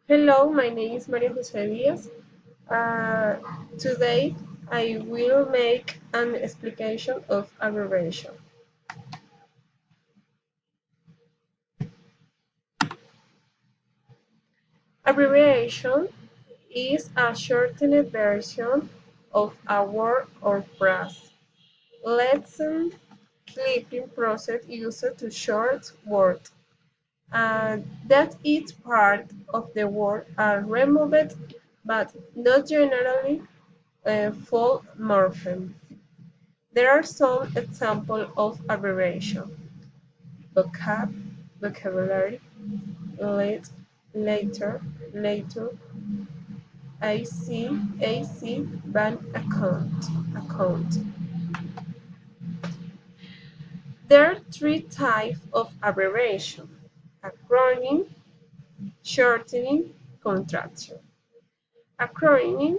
Hello, my name is Maria Jose Diaz. Uh, Today I will make an explication of abbreviation. Abbreviation is a shortened version of a word or phrase. Lesson clipping process used to short word that each part of the word are removed but not generally full morpheme. There are some examples of abbreviation: vocab, vocabulary, late, later, later, AC, bank account. There are three types of abbreviation: acronym, shortening, contraction. Acronym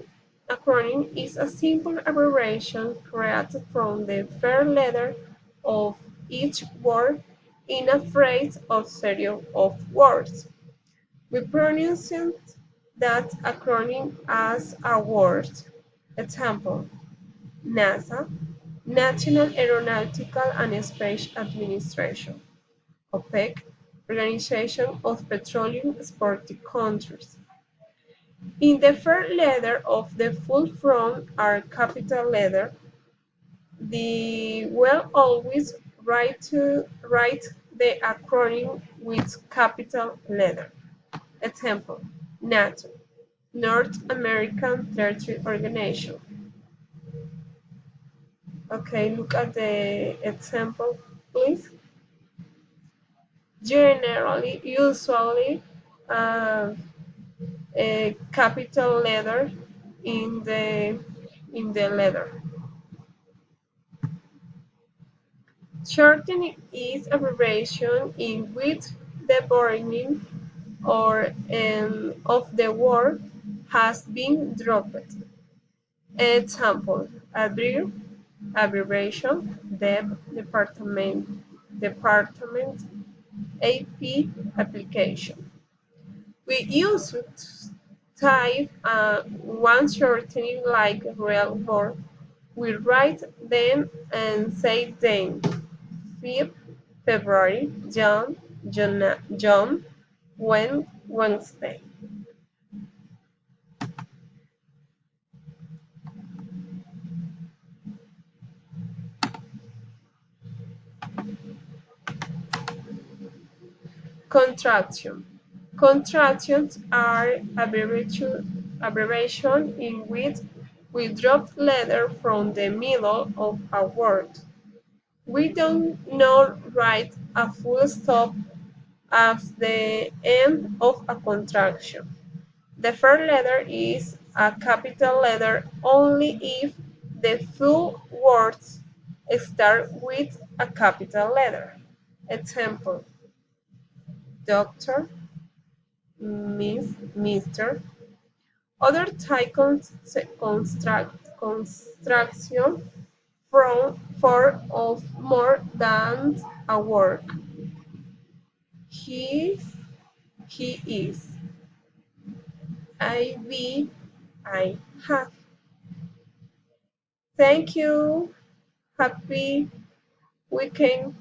Acronym is a simple abbreviation created from the first letter of each word in a phrase or series of words. We pronounce that acronym as a word. Example: NASA, National Aeronautical and Space Administration; OPEC, Organization of Petroleum Exporting Countries. In the first letter of the full form are capital letter. The will always write the acronym with capital letter. Example: NATO, North American Treaty Organization. Okay, look at the example, please. Generally, usually, uh, a capital letter in the letter. Shortening is abbreviation in which the beginning or end of the word has been dropped. Example: abbreviation, department, AP, application. We use to type one shortening like real word. We write them and say them. 5th February, John, Wednesday. Contraction. Contractions are abbreviation in which we drop letter from the middle of a word. We don't not write a full stop at the end of a contraction. The first letter is a capital letter only if the full words start with a capital letter. Example: doctor, miss, Mr. Other type construction from for of more than a word. He, he is. I have. Thank you. Happy weekend.